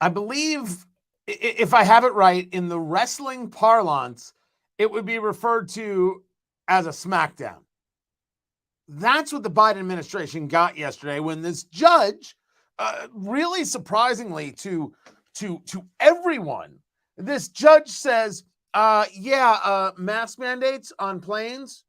I believe, if I have it right, in the wrestling parlance, it would be referred to as a smackdown. That's what the Biden administration got yesterday when this judge, really surprisingly to everyone, this judge says, mask mandates on planes,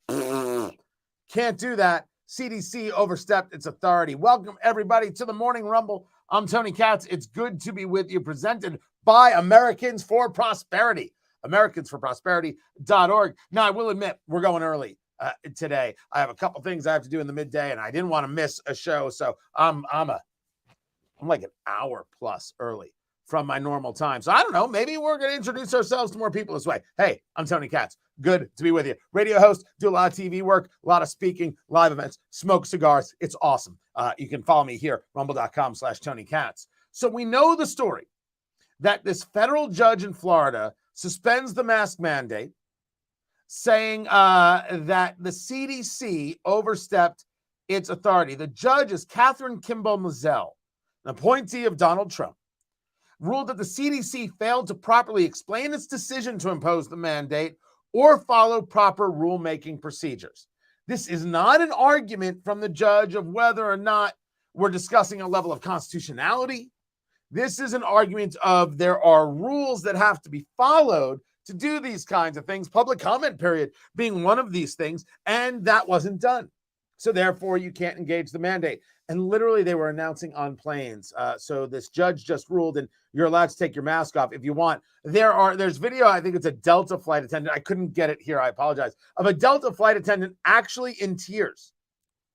can't do that. CDC overstepped its authority. Welcome, everybody, to the Morning Rumble. I'm Tony Katz. It's good to be with you, presented by Americans for Prosperity, americansforprosperity.org. Now, I will admit, we're going early today. I have a couple things I have to do in the midday, and I didn't want to miss a show, so I'm like an hour plus early from my normal time. So I don't know, maybe we're going to introduce ourselves to more people this way. Hey, I'm Tony Katz. Good to be with you. Radio host, do a lot of TV work, a lot of speaking, live events, smoke cigars. It's awesome. You can follow me here, rumble.com/Tony Katz. So we know the story that this federal judge in Florida suspends the mask mandate, saying that the CDC overstepped its authority. The judge is Catherine Kimball Mizell, an appointee of Donald Trump, ruled that the CDC failed to properly explain its decision to impose the mandate or follow proper rulemaking procedures. This is not an argument from the judge of whether or not we're discussing a level of constitutionality. This is an argument of there are rules that have to be followed to do these kinds of things, public comment period being one of these things, and that wasn't done. So therefore, you can't engage the mandate. And literally, they were announcing on planes. So this judge just ruled, and you're allowed to take your mask off if you want. There's video, I think it's a Delta flight attendant. I couldn't get it here, I apologize, of a Delta flight attendant actually in tears,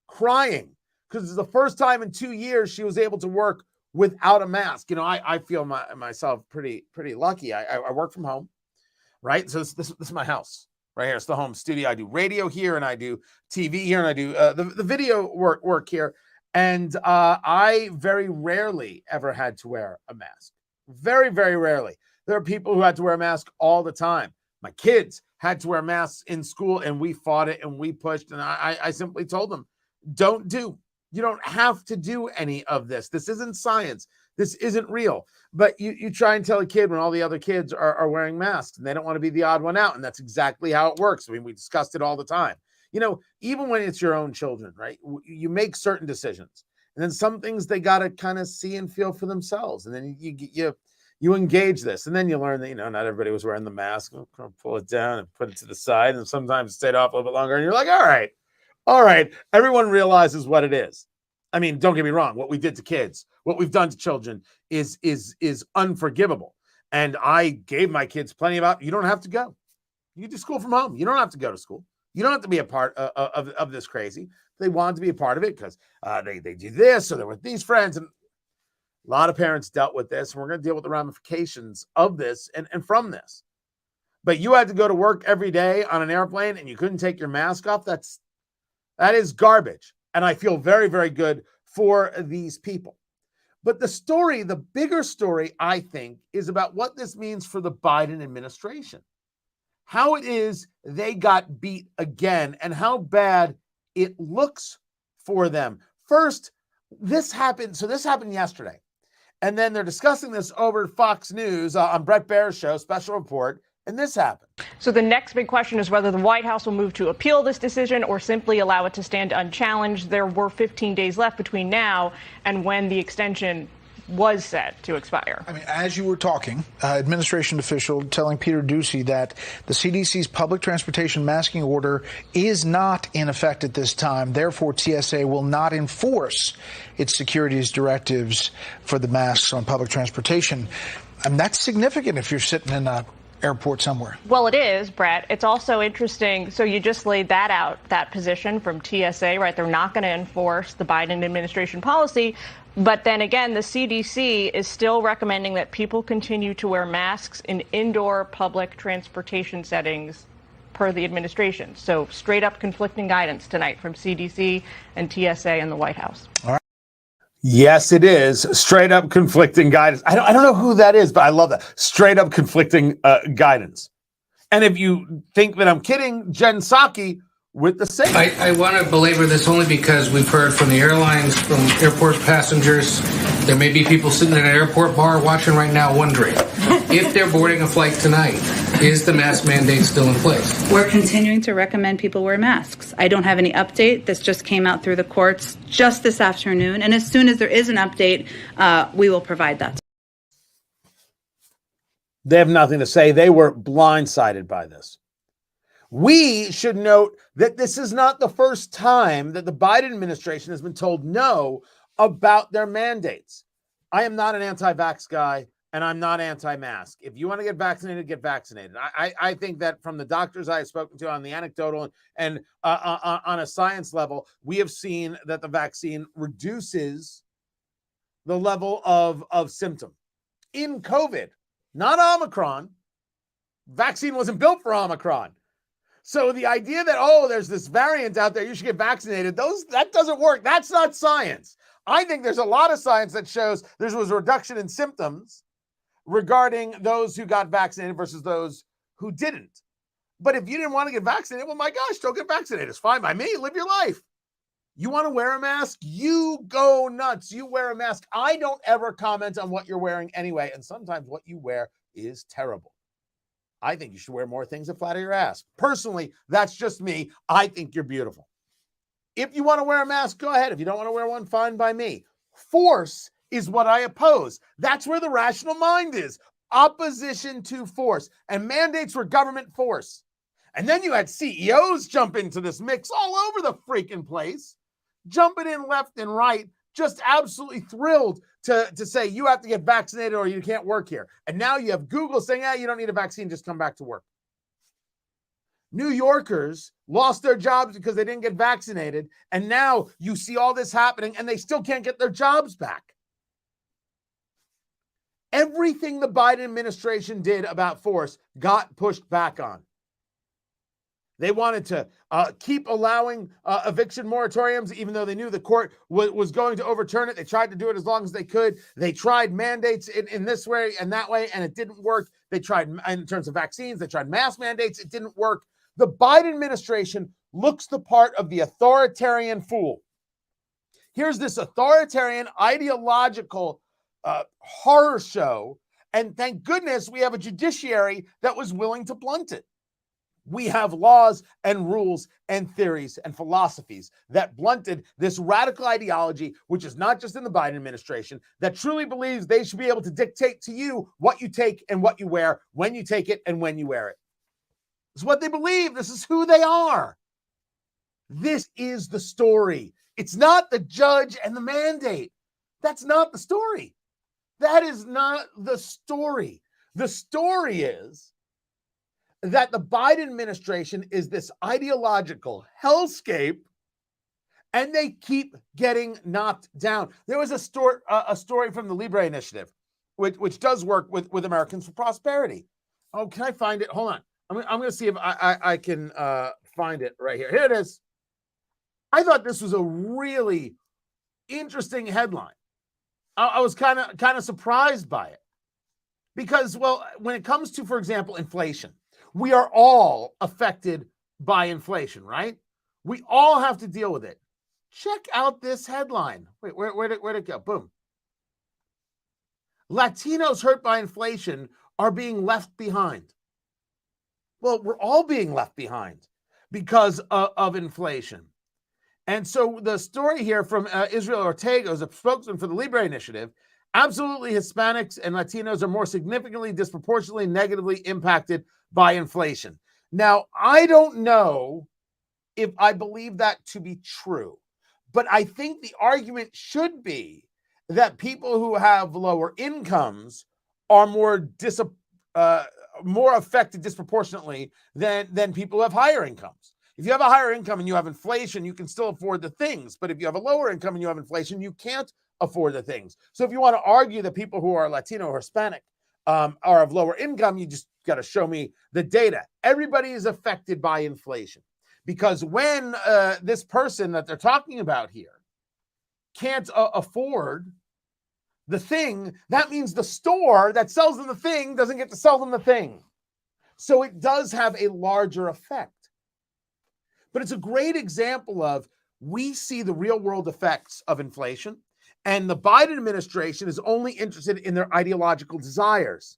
crying, because it's the first time in 2 years she was able to work without a mask. You know, I feel myself pretty lucky. I work from home, right? So this is my house right here. It's the home studio. I do radio here, and I do TV here, and I do the video work here. And I very rarely ever had to wear a mask. Very, very rarely. There are people who had to wear a mask all the time. My kids had to wear masks in school, and we fought it, and we pushed. And I simply told them, you don't have to do any of this. This isn't science. This isn't real. But you try and tell a kid when all the other kids are wearing masks, and they don't want to be the odd one out. And that's exactly how it works. I mean, we discussed it all the time. You know, even when it's your own children, right? You make certain decisions, and then some things they got to kind of see and feel for themselves. And then you engage this, and then you learn that, not everybody was wearing the mask. Pull it down and put it to the side. And sometimes it stayed off a little bit longer. And you're like, all right. Everyone realizes what it is. I mean, don't get me wrong. What we did to kids, what we've done to children is unforgivable. And I gave my kids plenty of you don't have to go. You can do school from home. You don't have to go to school. You don't have to be a part of this crazy. They wanted to be a part of it because they do this, or they're with these friends. And a lot of parents dealt with this, and we're going to deal with the ramifications of this and from this. But you had to go to work every day on an airplane, and you couldn't take your mask off. That is garbage. And I feel very, very good for these people. But the bigger story, I think, is about what this means for the Biden administration. How it is they got beat again, and how bad it looks for them. First, this happened yesterday. And then they're discussing this over Fox News on Bret Baier's show, Special Report, and this happened. So the next big question is whether the White House will move to appeal this decision or simply allow it to stand unchallenged. There were 15 days left between now and when the extension was set to expire. I mean, as you were talking, administration official telling Peter Doocy that the CDC's public transportation masking order is not in effect at this time. Therefore, TSA will not enforce its securities directives for the masks on public transportation. I mean, that's significant if you're sitting in a airport somewhere. Well, it is, Brett. It's also interesting. So you just laid that out, that position from TSA, right? They're not going to enforce the Biden administration policy. But then again, the CDC is still recommending that people continue to wear masks in indoor public transportation settings per the administration. So straight up conflicting guidance tonight from CDC and TSA and the White House. All right. Yes, it is. Straight up conflicting guidance. I don't know who that is, but I love that. Straight up conflicting guidance. And if you think that I'm kidding, Jen Psaki with the same. I want to belabor this only because we've heard from the airlines, from airport passengers, There may be people sitting in an airport bar watching right now wondering if they're boarding a flight tonight, is the mask mandate still in place? We're continuing to recommend people wear masks. I don't have any update. This just came out through the courts just this afternoon. And as soon as there is an update, we will provide that. They have nothing to say. They were blindsided by this. We should note that this is not the first time that the Biden administration has been told no about their mandates. I am not an anti-vax guy, and I'm not anti-mask. If you want to get vaccinated, get vaccinated. I think that from the doctors I have spoken to on the anecdotal and on a science level, we have seen that the vaccine reduces the level of symptom in COVID, not Omicron. Vaccine wasn't built for Omicron. So the idea that, oh, there's this variant out there, you should get vaccinated, that doesn't work. That's not science. I think there's a lot of science that shows there was a reduction in symptoms regarding those who got vaccinated versus those who didn't. But if you didn't want to get vaccinated, well, my gosh, don't get vaccinated. It's fine by me. Live your life. You want to wear a mask? You go nuts. You wear a mask. I don't ever comment on what you're wearing anyway. And sometimes what you wear is terrible. I think you should wear more things that flatter your ass. Personally, that's just me. I think you're beautiful. If you want to wear a mask, go ahead. If you don't want to wear one, fine by me. Force is what I oppose. That's where the rational mind is. Opposition to force. And mandates were government force. And then you had CEOs jump into this mix all over the freaking place, jumping in left and right, just absolutely thrilled to say you have to get vaccinated or you can't work here. And now you have Google saying, you don't need a vaccine, just come back to work. New Yorkers lost their jobs because they didn't get vaccinated. And now you see all this happening and they still can't get their jobs back. Everything the Biden administration did about force got pushed back on. They wanted to keep allowing eviction moratoriums, even though they knew the court was going to overturn it. They tried to do it as long as they could. They tried mandates in this way and that way, and it didn't work. They tried, in terms of vaccines, they tried mask mandates. It didn't work. The Biden administration looks the part of the authoritarian fool. Here's this authoritarian, ideological horror show, and thank goodness we have a judiciary that was willing to blunt it. We have laws and rules and theories and philosophies that blunted this radical ideology, which is not just in the Biden administration, that truly believes they should be able to dictate to you what you take and what you wear, when you take it and when you wear it. It's what they believe. This is who they are. This is the story. It's not the judge and the mandate. That's not the story. That is not the story. The story is that the Biden administration is this ideological hellscape, and they keep getting knocked down. There was a story from the Libre Initiative, which does work with Americans for Prosperity. Oh, can I find it? Hold on. I'm going to see if I can find it right here. Here it is. I thought this was a really interesting headline. I was kind of surprised by it because, well, when it comes to, for example, inflation, we are all affected by inflation, right? We all have to deal with it. Check out this headline. Wait, where'd it go? Boom. Latinos hurt by inflation are being left behind. Well, we're all being left behind because of inflation. And so the story here from Israel Ortega, who's a spokesman for the Libre Initiative, absolutely Hispanics and Latinos are more significantly, disproportionately, negatively impacted by inflation. Now, I don't know if I believe that to be true, but I think the argument should be that people who have lower incomes are more affected disproportionately than people who have higher incomes. If you have a higher income and you have inflation, you can still afford the things. But if you have a lower income and you have inflation, you can't afford the things. So if you want to argue that people who are Latino or Hispanic are of lower income, you just got to show me the data. Everybody is affected by inflation because when this person that they're talking about here can't afford the thing, that means the store that sells them the thing doesn't get to sell them the thing. So it does have a larger effect. But it's a great example of we see the real world effects of inflation And the Biden administration is only interested in their ideological desires.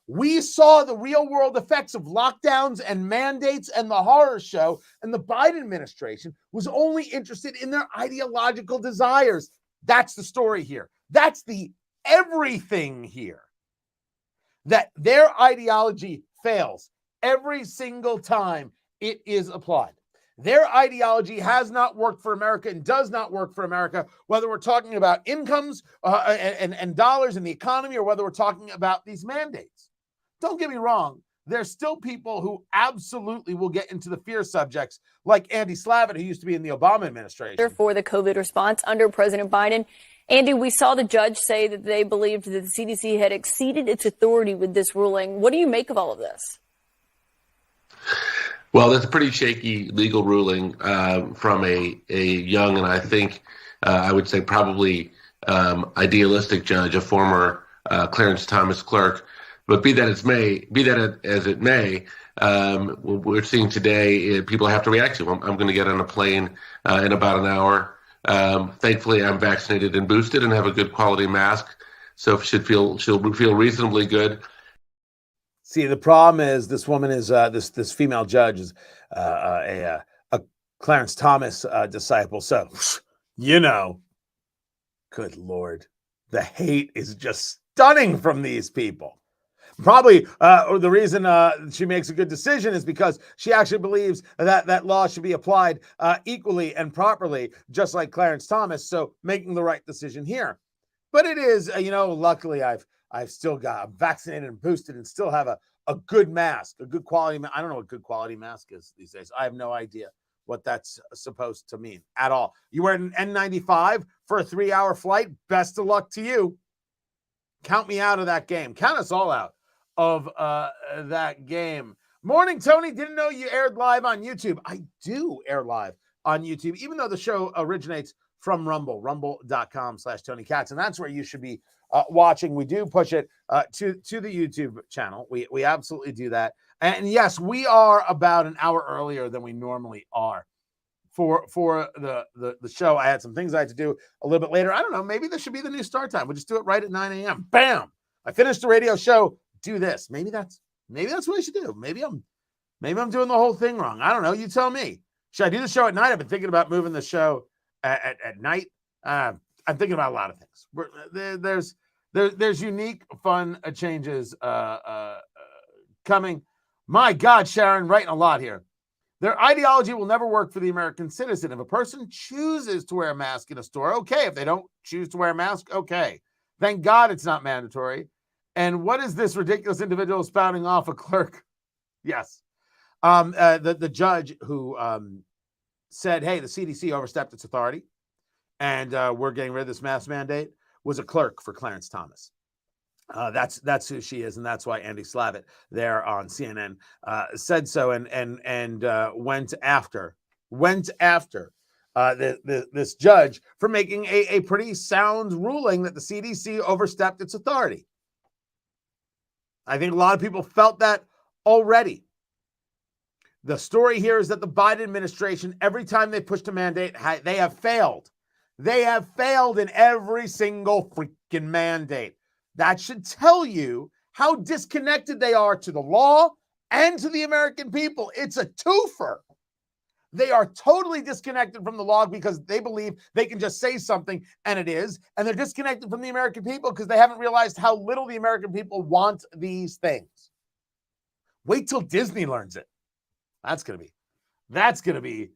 We saw the real world effects of lockdowns and mandates and the horror show, and the Biden administration was only interested in their ideological desires. That's the story here. That's the everything here. That their ideology fails every single time it is applied. Their ideology has not worked for America and does not work for America, whether we're talking about incomes and dollars in the economy or whether we're talking about these mandates. Don't get me wrong. There's still people who absolutely will get into the fear subjects, like Andy Slavitt, who used to be in the Obama administration. For the COVID response under President Biden. Andy, we saw the judge say that they believed that the CDC had exceeded its authority with this ruling. What do you make of all of this? Well, that's a pretty shaky legal ruling from a young and I think I would say probably idealistic judge, a former Clarence Thomas clerk. But be that as it may, what we're seeing today, people have to react to. I'm going to get on a plane in about an hour. Thankfully, I'm vaccinated and boosted and have a good quality mask, so she'll feel reasonably good. See, the problem is this woman is this female judge is a Clarence Thomas disciple. So, good Lord, the hate is just stunning from these people. Probably the reason she makes a good decision is because she actually believes that law should be applied equally and properly, just like Clarence Thomas. So making the right decision here. But it is, luckily I'm vaccinated and boosted and still have a good mask, a good quality mask. I don't know what good quality mask is these days. I have no idea what that's supposed to mean at all. You wear an N95 for a 3-hour flight. Best of luck to you. Count me out of that game. Count us all out of that game. Morning, Tony. Didn't know you aired live on YouTube. I do air live on YouTube, even though the show originates from rumble.com/Tony Katz. And that's where you should be watching. We do push it to the YouTube channel. We absolutely do that. And yes, we are about an hour earlier than we normally are for the show. I had some things I had to do a little bit later. I don't know. Maybe this should be the new start time. We'll just do it right at 9 a.m. Bam! I finished the radio show. Do this. Maybe that's what I should do. Maybe I'm doing the whole thing wrong. I don't know. You tell me. Should I do the show at night? I've been thinking about moving the show at night. I'm thinking about a lot of things. There's unique, fun changes coming. My God, Sharon, writing a lot here. Their ideology will never work for the American citizen. If a person chooses to wear a mask in a store, okay. If they don't choose to wear a mask, okay. Thank God it's not mandatory. And what is this ridiculous individual spouting off a clerk? Yes. The judge who said, hey, the CDC overstepped its authority and we're getting rid of this mask mandate was a clerk for Clarence Thomas. That's who she is. And that's why Andy Slavitt there on CNN said so and went after this judge for making a pretty sound ruling that the CDC overstepped its authority. I think a lot of people felt that already. The story here is that the Biden administration, every time they pushed a mandate, they have failed. They have failed in every single freaking mandate. That should tell you how disconnected they are to the law and to the American people. It's a twofer. They are totally disconnected from the law because they believe they can just say something and it is. And they're disconnected from the American people because they haven't realized how little the American people want these things. Wait till Disney learns it. That's going to be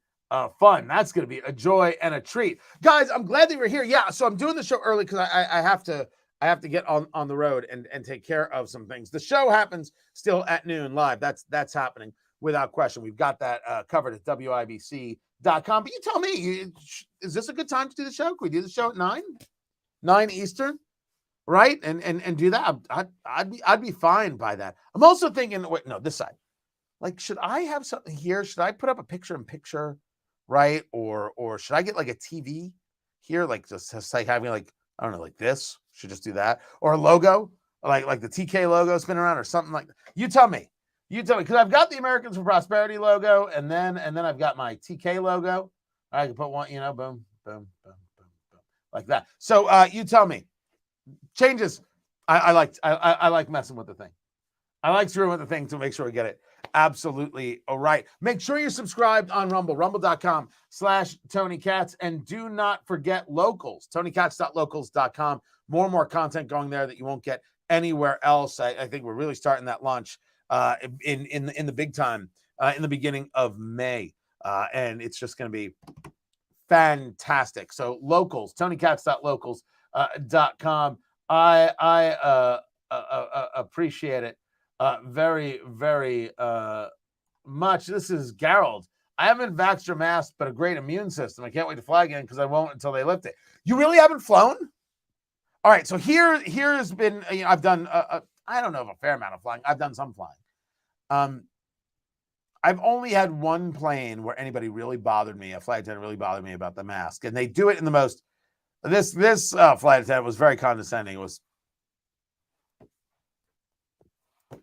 fun. That's going to be a joy and a treat. Guys, I'm glad that you're here. Yeah, so I'm doing the show early because I have to get on the road and take care of some things. The show happens still at noon live. That's happening. Without question. We've got that covered at WIBC.com. But you tell me, is this a good time to do the show? Can we do the show at 9 Eastern? Right? And do that. I'd be fine by that. I'm also thinking, wait, no, this side. Like, should I have something here? Should I put up a picture, right? Or should I get like a TV here? Like just like having like, I don't know, like this? Should just do that. Or a logo, like the TK logo spin around or something like that. You tell me. Because I've got the Americans for Prosperity logo, and then I've got my TK logo. I can put one, boom, boom, boom, boom, boom, like that. So you tell me. Changes. I like messing with the thing. I like screwing with the thing to make sure we get it absolutely all right. Make sure you're subscribed on Rumble, rumble.com/Tony Katz. And do not forget Locals, TonyKatz.locals.com. More and more content going there that you won't get anywhere else. I think we're really starting that launch in the big time in the beginning of May. And it's just going to be fantastic. So Locals, TonyKatz.locals.com. I appreciate it very, very much. This is Gerald. I haven't vaxxed or masked, but a great immune system. I can't wait to fly again because I won't until they lift it. You really haven't flown? All right. So here has been, I've done, I don't know if a fair amount of flying. I've done some flying. I've only had one plane where anybody really bothered me. A flight attendant really bothered me about the mask, and they do it in the most. This flight attendant was very condescending. It was,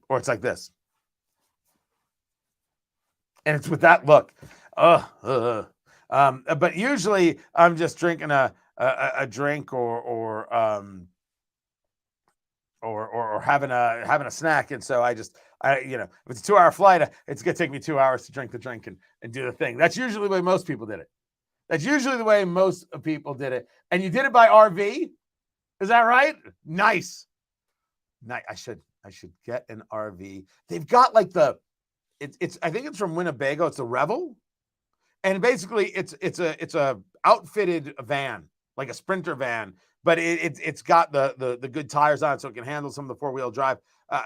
or it's like this, and it's with that look. But usually I'm just drinking a drink or having a snack, and so if it's a 2-hour flight, it's gonna take me 2 hours to drink the drink and do the thing. That's usually the way most people did it. And you did it by RV? Is that right? Nice. I should get an RV. They've got like it's I think it's from Winnebago. It's a Revel. And basically it's a outfitted van, like a Sprinter van, but it's got the good tires on it so it can handle some of the 4-wheel drive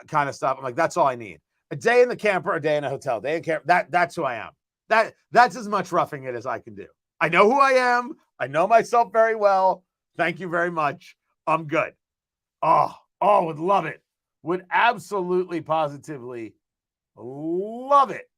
kind of stuff. I'm like, that's all I need. A day in the camper, a day in a hotel, day in camper. That's who I am. That's as much roughing it as I can do. I know who I am. I know myself very well. Thank you very much. I'm good. Oh, would love it. Would absolutely, positively love it.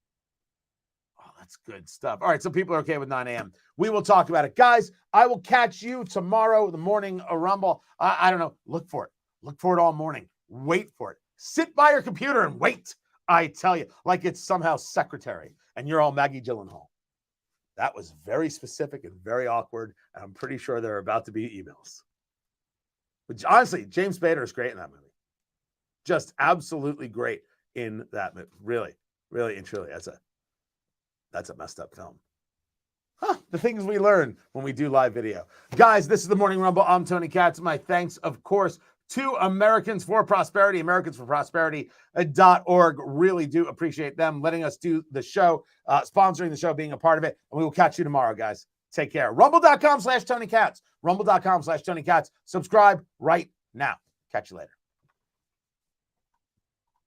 Oh, that's good stuff. All right, so people are okay with 9 a.m. We will talk about it. Guys, I will catch you tomorrow, the morning Rumble. I don't know. Look for it. Look for it all morning. Wait for it. Sit by your computer and wait. I tell you, like it's somehow secretary, and you're all Maggie Gyllenhaal. That was very specific and very awkward, and I'm pretty sure there are about to be emails. But honestly, James Spader is great in that movie. Just absolutely great in that movie. Really, really and truly. That's a messed up film. The things we learn when we do live video. Guys, this is the Morning Rumble. I'm Tony Katz. My thanks, of course, to Americans for Prosperity, AmericansForProsperity.org. Really do appreciate them letting us do the show, sponsoring the show, being a part of it. And we will catch you tomorrow, guys. Take care. Rumble.com/Tony Katz. Rumble.com/Tony Katz. Subscribe right now. Catch you later.